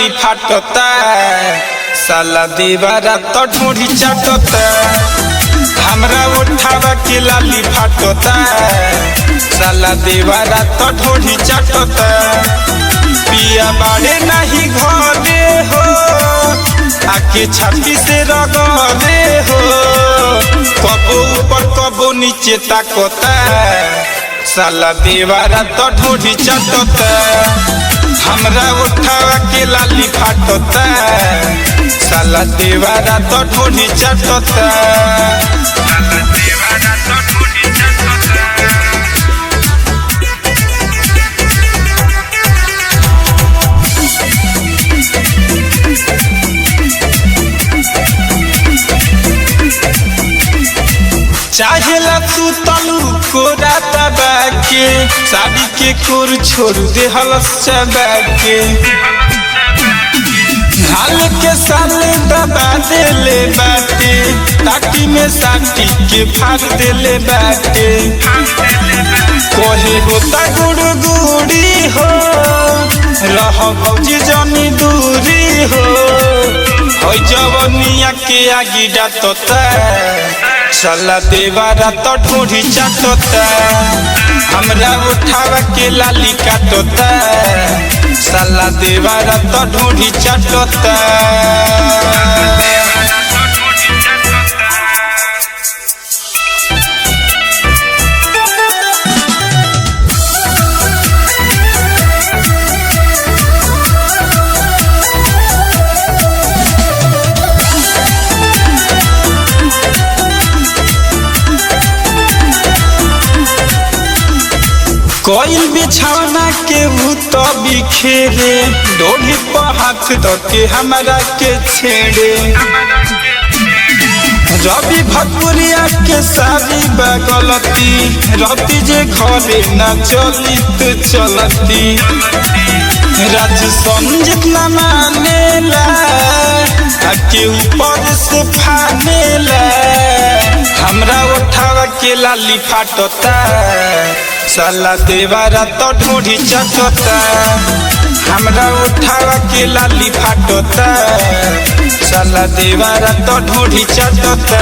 लाली फाटता साला देवारा तो ढोढ़ी चाटता हमरा उठावा के लाली फाटता साला देवारा तो ढोढ़ी चाटता पिया बाड़े नहीं घरे हो आके छाती से रगड़े हो कबो ऊपर कबो नीचे ताकता साला देवारा तो ढोढ़ी चाटता हमरा उठावा के लाली फाटता साला देवारा तो ढोढ़ी चाटता चाहेला तू तलू कोरा दबा के साड़ी के कोर छोड़ दे हलस चबा के हाल के साले दबा देले बाटे ताटी में साटी के फाड़ देले बाटे कोहे होता गुड़गुड़ी हो रह भौजी जनी दूरी हो जवनिया के आगी डाटता साला देवारा तो ढोढ़ी चाटता हमरा उठावा के लाली काटता साला देवारा तो ढोढ़ी चाटता कोई बिछौना के भूत बिखेरे डोली पर हाथ धके हमरा के छेड़े रवि भटपुरिया के सारी बगलती रति जे घरे न चली तो चलती राज संजीत न मानेला के ऊपर से फानेला हमरा उठावा के लाली फाटता साला देवारा तो ढोढ़ी चाटता हमरा उठावा के लाली फाटता साला देवारा तो ढोढ़ी चाटता।